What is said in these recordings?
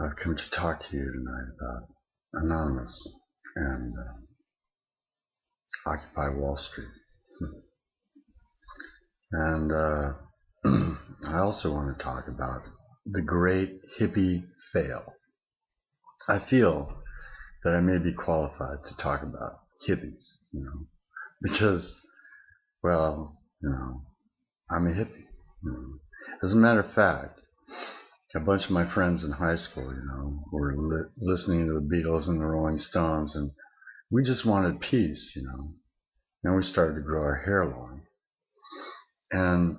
I've come to talk to you tonight about Anonymous and Occupy Wall Street. And I also want to talk about the Great Hippie fail. I feel that I may be qualified to talk about hippies, because, well, I'm a hippie. As a matter of fact, a bunch of my friends in high school, were listening to the Beatles and the Rolling Stones, and we just wanted peace, and we started to grow our hair long. And,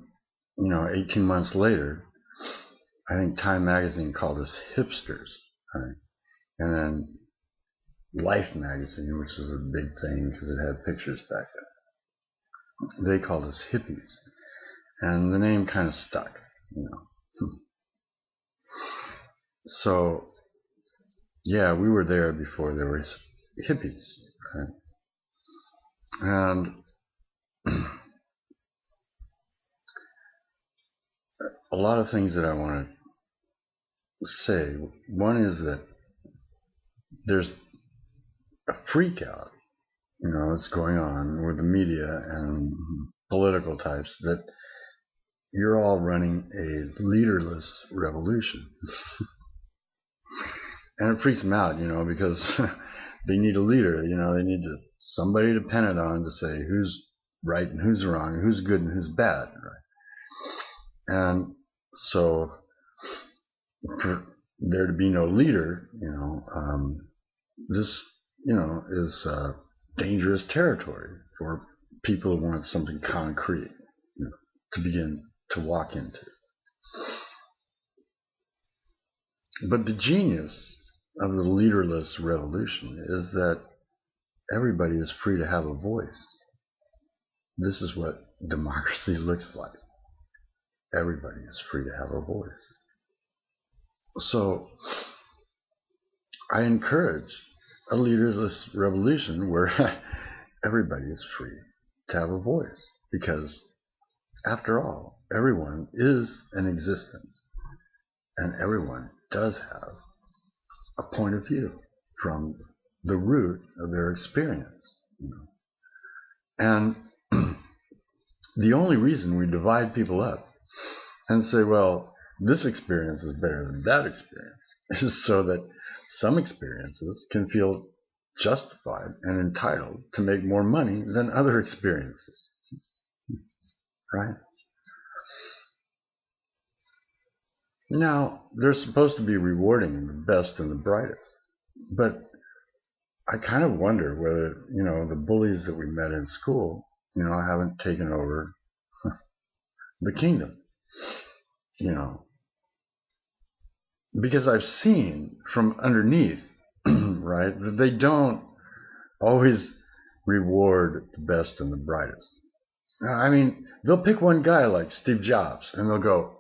18 months later, I think Time magazine called us hipsters, right? And then Life magazine, which was a big thing because it had pictures back then, they called us hippies. And the name kind of stuck, So, yeah, we were there before there was hippies, right? And a lot of things that I want to say. One is that there's a freak out, that's going on with the media and political types, that you're all running a leaderless revolution. And it freaks them out, because they need a leader, they need somebody to pen it on to say who's right and who's wrong, and who's good and who's bad, right? And so for there to be no leader, this, is dangerous territory for people who want something concrete, to begin to walk into. But the genius of the leaderless revolution is that everybody is free to have a voice. This is what democracy looks like. Everybody is free to have a voice. So I encourage a leaderless revolution where everybody is free to have a voice, because after all, everyone is an existence, and everyone does have a point of view from the root of their experience. And the only reason we divide people up and say, well, this experience is better than that experience, is so that some experiences can feel justified and entitled to make more money than other experiences. Right? Now, they're supposed to be rewarding the best and the brightest, but I kind of wonder whether, the bullies that we met in school, haven't taken over the kingdom, because I've seen from underneath, right, that they don't always reward the best and the brightest. I mean, they'll pick one guy like Steve Jobs, and they'll go,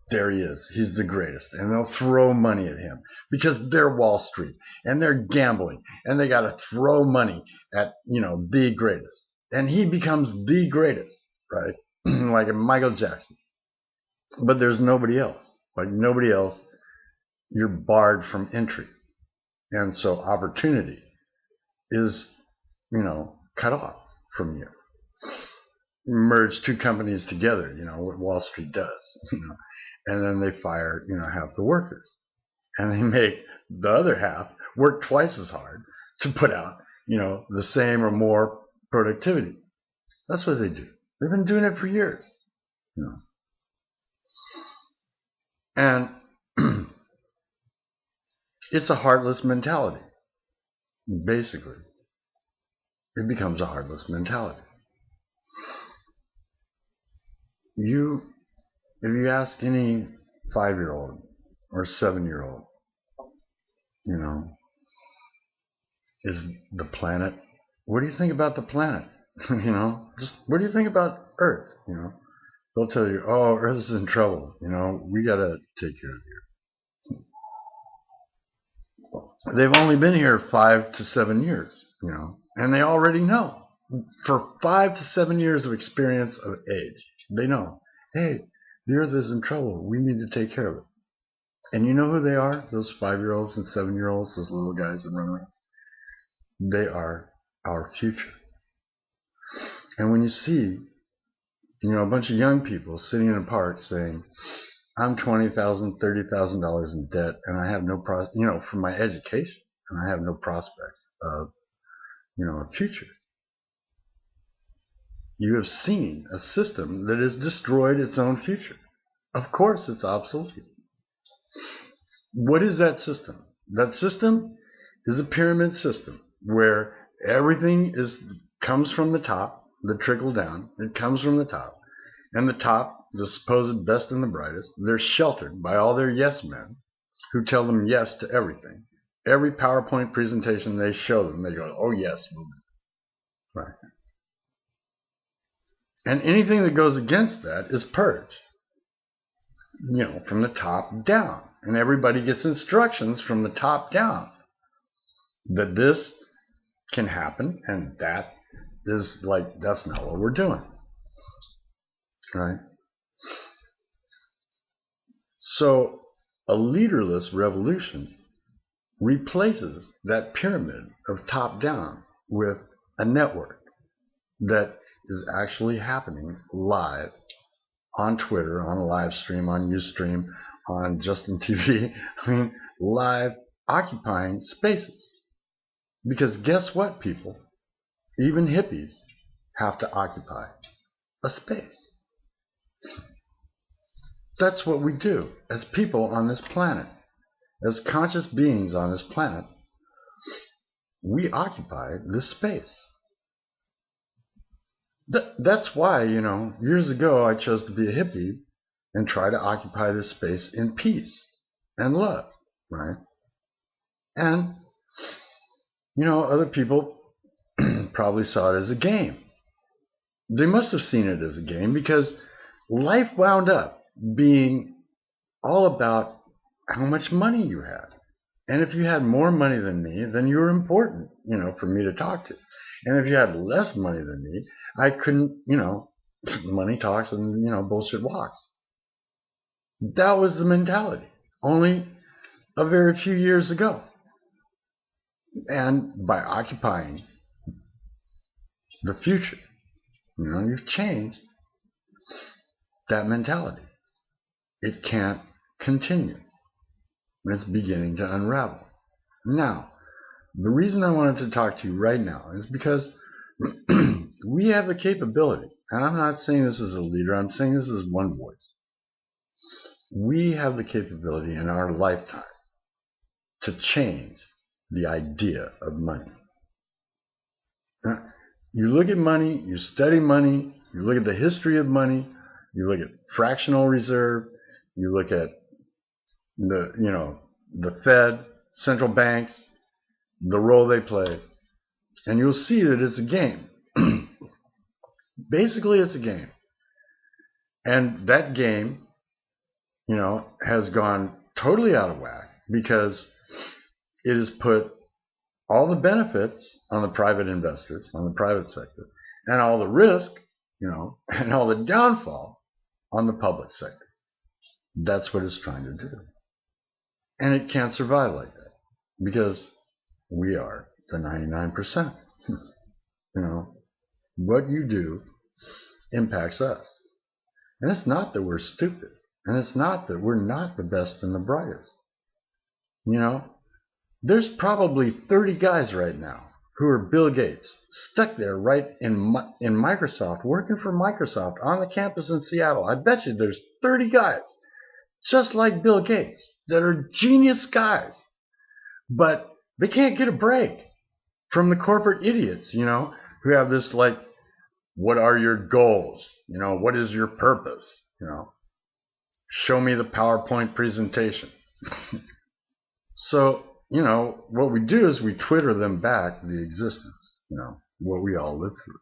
there he is, he's the greatest, and they'll throw money at him because they're Wall Street and they're gambling and they got to throw money at, the greatest, and he becomes the greatest, right? Like a Michael Jackson. But there's nobody else. Like nobody else, you're barred from entry, and so opportunity is, cut off from you. Merge two companies together, what Wall Street does, and then they fire, half the workers, and they make the other half work twice as hard to put out, the same or more productivity. That's what they do. They've been doing it for years, and it's a heartless mentality. Basically, it becomes a heartless mentality. If you ask any 5-year-old or 7-year-old, is the planet, what do you think about the planet? Just what do you think about Earth? They'll tell you, oh, Earth is in trouble. We got to take care of it. They've only been here 5 to 7 years, and they already know. For 5 to 7 years of experience of age, they know, hey, the Earth is in trouble. We need to take care of it. And you know who they are? Those 5-year-olds and 7-year-olds, those little guys that run around. They are our future. And when you see, a bunch of young people sitting in a park saying, I'm $20,000, $30,000 in debt, and I have no for my education, and I have no prospects of, a future. You have seen a system that has destroyed its own future. Of course, it's obsolete. What is that system? That system is a pyramid system where everything comes from the top, the trickle down. It comes from the top. And the top, the supposed best and the brightest, they're sheltered by all their yes men who tell them yes to everything. Every PowerPoint presentation they show them, they go, oh yes, we'll do it. Right. And anything that goes against that is purged, from the top down. And everybody gets instructions from the top down that this can happen, and that is that's not what we're doing. Right? So a leaderless revolution replaces that pyramid of top down with a network that is actually happening live on Twitter, on a live stream, on Ustream, on Justin TV. Live occupying spaces. Because guess what, people? Even hippies have to occupy a space. That's what we do as people on this planet. As conscious beings on this planet, we occupy this space. That's why, years ago I chose to be a hippie and try to occupy this space in peace and love, right? And, other people probably saw it as a game. They must have seen it as a game because life wound up being all about how much money you had. And if you had more money than me, then you were important, for me to talk to. And if you had less money than me, I couldn't, money talks and, bullshit walks. That was the mentality only a very few years ago. And by occupying the future, you've changed that mentality. It can't continue. It's beginning to unravel. Now, the reason I wanted to talk to you right now is because we have the capability, and I'm not saying this as a leader, I'm saying this as one voice. We have the capability in our lifetime to change the idea of money. Now, you look at money, you study money, you look at the history of money, you look at fractional reserve, you look at the Fed, central banks, the role they play, and you'll see that it's a game. Basically, it's a game. And that game, has gone totally out of whack because it has put all the benefits on the private investors, on the private sector, and all the risk, and all the downfall on the public sector. That's what it's trying to do. And it can't survive like that because we are the 99%. What you do impacts us. And it's not that we're stupid. And it's not that we're not the best and the brightest. There's probably 30 guys right now who are Bill Gates, stuck there right in Microsoft, working for Microsoft on the campus in Seattle. I bet you there's 30 guys just like Bill Gates that are genius guys. But they can't get a break from the corporate idiots, who have this what are your goals? What is your purpose? Show me the PowerPoint presentation. So, what we do is we Twitter them back the existence, what we all live through.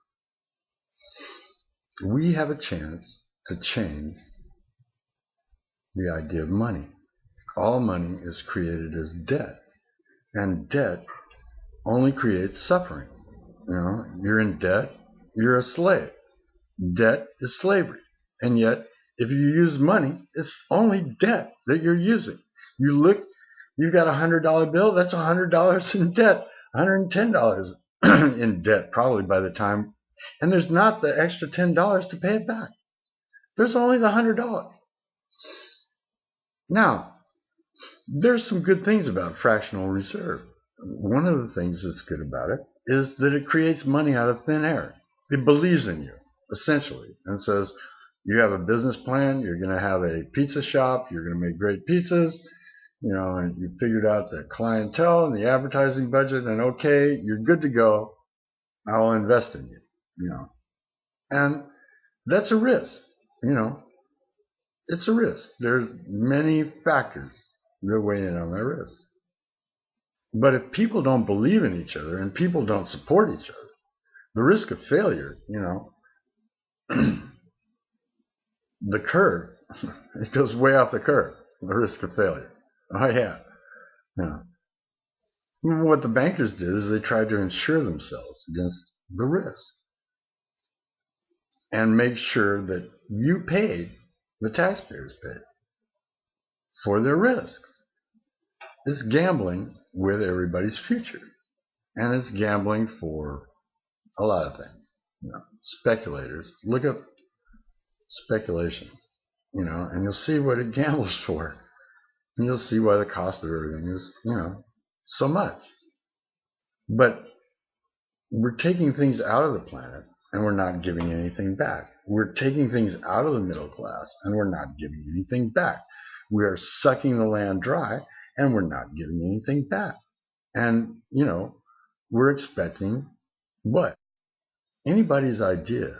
We have a chance to change the idea of money. All money is created as debt, and debt only creates suffering. You're in debt, you're a slave. Debt is slavery. And yet, if you use money, it's only debt that you're using. You look, you've got $100 bill, that's $100 in debt, $110 in debt probably by the time, and there's not the extra $10 to pay it back. There's only the $100. Now, there's some good things about fractional reserve. One of the things that's good about it is that it creates money out of thin air. It believes in you, essentially, and says, you have a business plan, you're going to have a pizza shop, you're going to make great pizzas, and you figured out the clientele and the advertising budget, and okay, you're good to go. I'll invest in you, And that's a risk, It's a risk. There's many factors that weigh in on that risk. But if people don't believe in each other and people don't support each other, the risk of failure, the curve, it goes way off the curve, the risk of failure. Oh, yeah. What the bankers did is they tried to insure themselves against the risk and make sure that you paid, the taxpayers paid, for their risk. It's gambling with everybody's future. And it's gambling for a lot of things. Speculators, look up speculation, and you'll see what it gambles for. And you'll see why the cost of everything is, so much. But we're taking things out of the planet and we're not giving anything back. We're taking things out of the middle class and we're not giving anything back. We are sucking the land dry and we're not giving anything back. And, we're expecting what? Anybody's idea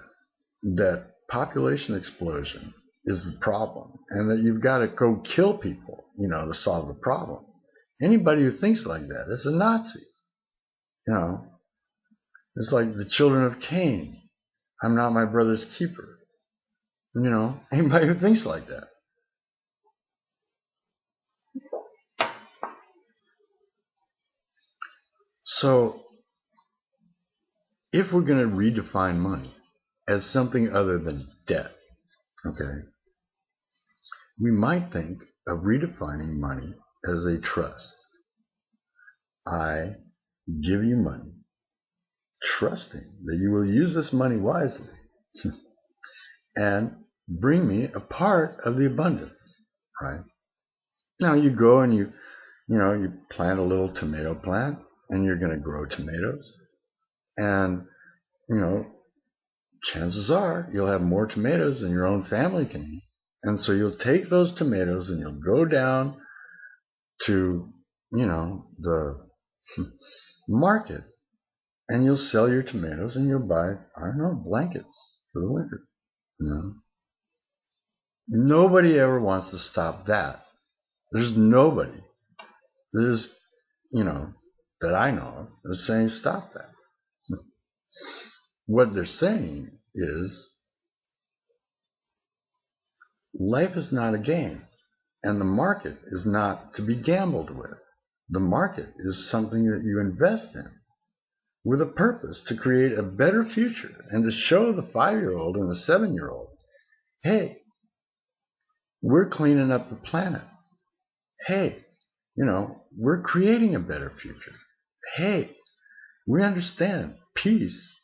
that population explosion is the problem and that you've got to go kill people, to solve the problem. Anybody who thinks like that is a Nazi. It's like the children of Cain. I'm not my brother's keeper. Anybody who thinks like that. So, if we're going to redefine money as something other than debt, okay, we might think of redefining money as a trust. I give you money, trusting that you will use this money wisely and bring me a part of the abundance, right? Now you go and you plant a little tomato plant and you're going to grow tomatoes. And, chances are you'll have more tomatoes than your own family can eat. And so you'll take those tomatoes and you'll go down to, the market and you'll sell your tomatoes and you'll buy, blankets for the winter. Nobody ever wants to stop that. There's nobody that I know of that's saying stop that. What they're saying is life is not a game and the market is not to be gambled with. The market is something that you invest in with a purpose to create a better future and to show the 5-year-old and the 7-year-old, hey, we're cleaning up the planet. Hey, we're creating a better future. Hey, we understand peace,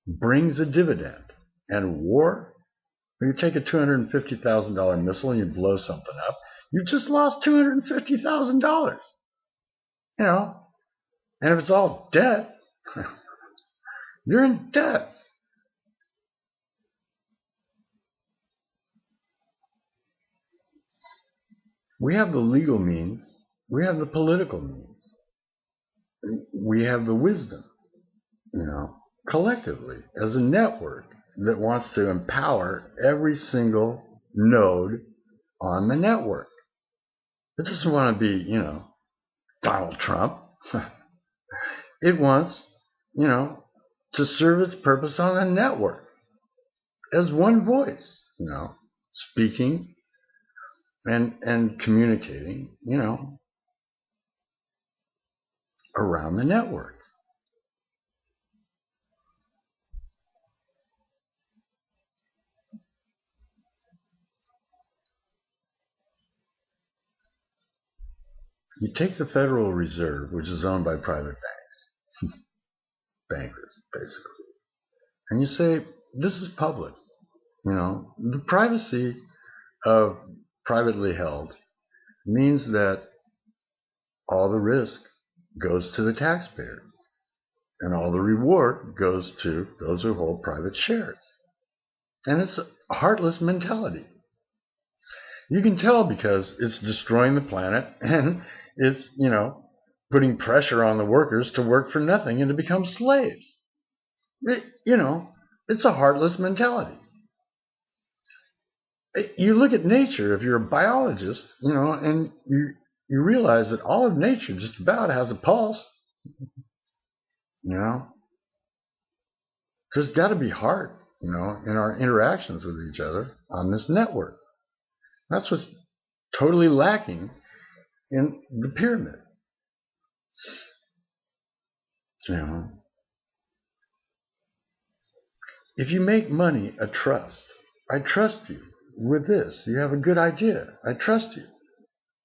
brings a dividend. And war, when you take a $250,000 missile and you blow something up, you just lost $250,000. And if it's all debt, you're in debt. We have the legal means. We have the political means. We have the wisdom, collectively as a network that wants to empower every single node on the network. It doesn't want to be, Donald Trump. It wants, to serve its purpose on a network as one voice, speaking and communicating, around the network. You take the Federal Reserve, which is owned by private banks, bankers, basically, and you say, this is public. The privacy of privately held means that all the risk goes to the taxpayer and all the reward goes to those who hold private shares. And it's a heartless mentality. You can tell because it's destroying the planet and it's, putting pressure on the workers to work for nothing and to become slaves. It's a heartless mentality. You look at nature, if you're a biologist, and you realize that all of nature just about has a pulse. There's got to be heart, in our interactions with each other on this network. That's what's totally lacking in the pyramid. If you make money a trust, I trust you with this. You have a good idea. I trust you.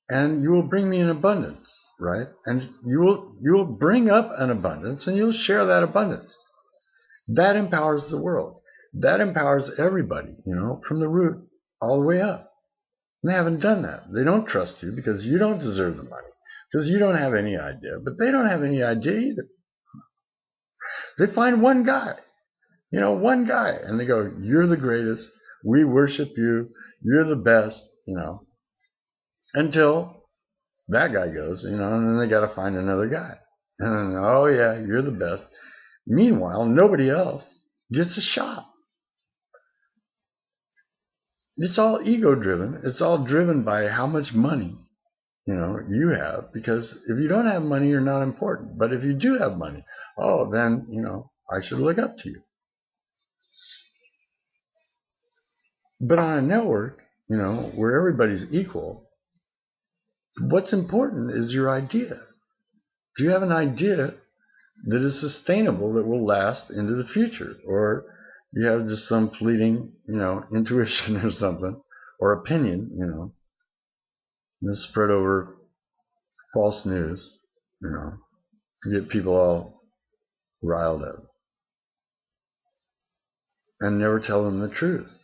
And you will bring me an abundance, right? And you will bring up an abundance and you'll share that abundance. That empowers the world. That empowers everybody, from the root all the way up. And they haven't done that. They don't trust you because you don't deserve the money, because you don't have any idea. But they don't have any idea either. They find one guy, and they go, you're the greatest. We worship you. You're the best, until that guy goes, and then they got to find another guy. And then, oh yeah, you're the best. Meanwhile, nobody else gets a shot. It's all ego driven. It's all driven by how much money, you have. Because if you don't have money, you're not important. But if you do have money, then, I should look up to you. But on a network, where everybody's equal, what's important is your idea. Do you have an idea that is sustainable, that will last into the future? Or you have just some fleeting, intuition or something, or opinion, that's spread over false news, to get people all riled up, and never tell them the truth.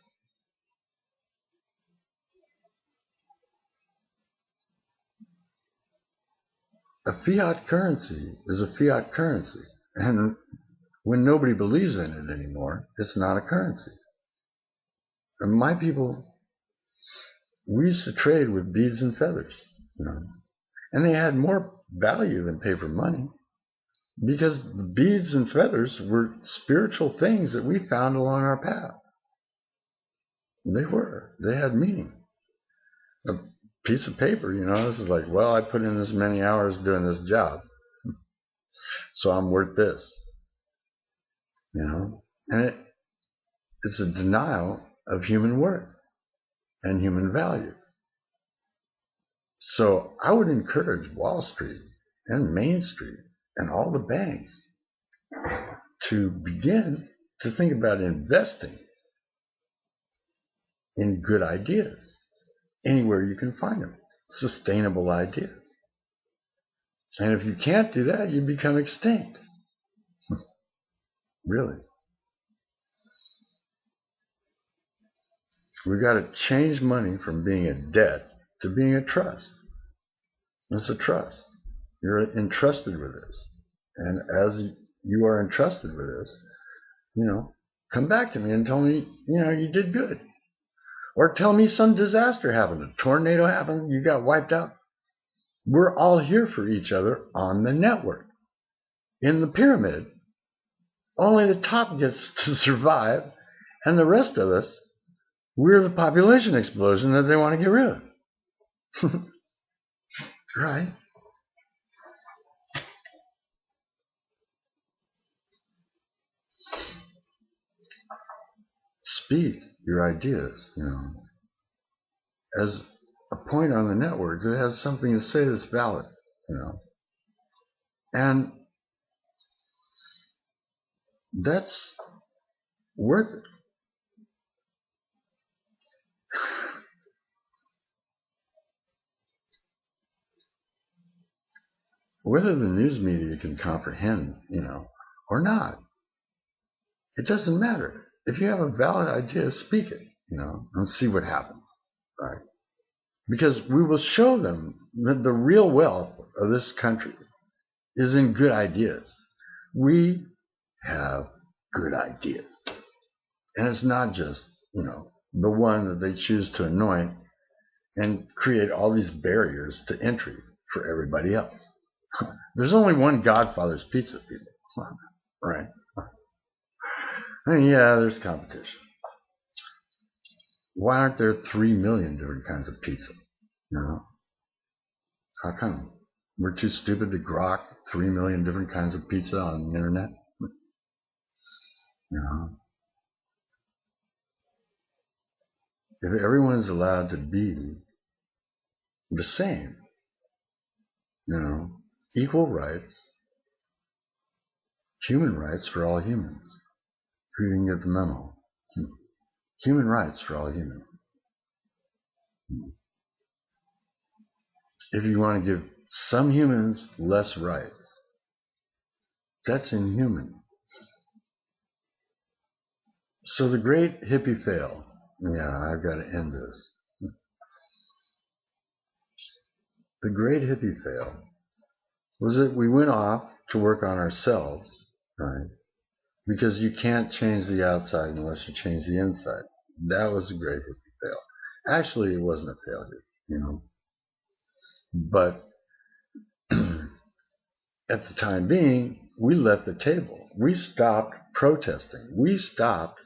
A fiat currency is a fiat currency, and when nobody believes in it anymore, it's not a currency. And my people, we used to trade with beads and feathers, and they had more value than paper money, because the beads and feathers were spiritual things that we found along our path. They had meaning. A piece of paper, this is like, well, I put in this many hours doing this job, so I'm worth this, and it's a denial of human worth and human value. So I would encourage Wall Street and Main Street and all the banks to begin to think about investing in good ideas anywhere you can find them, sustainable ideas. And if you can't do that, you become extinct. Really. We've got to change money from being a debt to being a trust. It's a trust. You're entrusted with this. And as you are entrusted with this, come back to me and tell me, you did good. Or tell me some disaster happened. A tornado happened, you got wiped out. We're all here for each other on the network. In the pyramid, only the top gets to survive, and the rest of us, we're the population explosion that they want to get rid of. Right? Speak your ideas, as a point on the network that has something to say that's valid, and that's worth it. whether the news media can comprehend, or not, it doesn't matter. If you have a valid idea, speak it, and see what happens, right? Because we will show them that the real wealth of this country is in good ideas. We have good ideas. And it's not just, the one that they choose to anoint and create all these barriers to entry for everybody else. There's only one Godfather's Pizza, people, right? And yeah, there's competition. Why aren't there 3 million different kinds of pizza? How come? We're too stupid to grok 3 million different kinds of pizza on the internet? If everyone is allowed to be the same, equal rights, human rights for all humans. Who didn't get the memo? Human rights for all humans. If you want to give some humans less rights, that's inhuman. So the great hippie fail. Yeah, I've got to end this. The great hippie fail was that we went off to work on ourselves, right? Because you can't change the outside unless you change the inside. That was a great hippie fail. Actually, it wasn't a failure, But at the time being, we left the table. We stopped protesting. We stopped,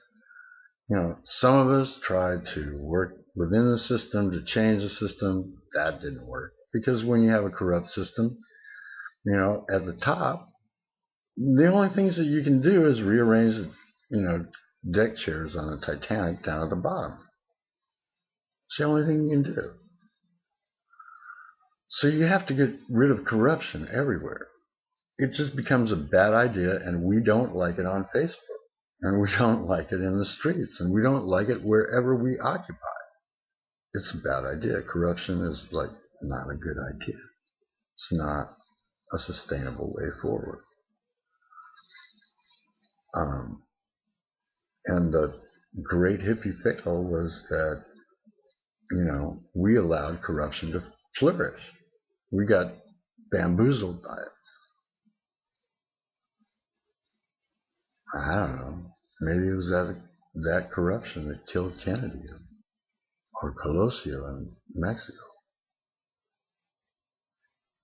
some of us tried to work within the system to change the system. That didn't work. Because when you have a corrupt system, at the top, the only things that you can do is rearrange, deck chairs on a Titanic down at the bottom. It's the only thing you can do. So you have to get rid of corruption everywhere. It just becomes a bad idea, and we don't like it on Facebook, and we don't like it in the streets, and we don't like it wherever we occupy. It's a bad idea. Corruption is not a good idea. It's not a sustainable way forward. And the great hippie fail was that, we allowed corruption to flourish. We got bamboozled by it. I don't know. Maybe it was that corruption that killed Kennedy or Colosio in Mexico.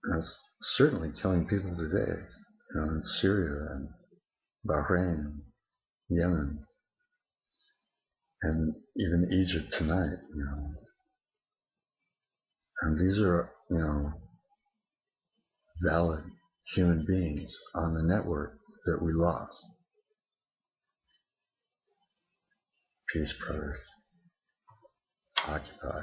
And it's certainly killing people today, in Syria and Bahrain and Yemen and even Egypt tonight, And these are, valid human beings on the network that we lost. Peace, brothers. Occupy.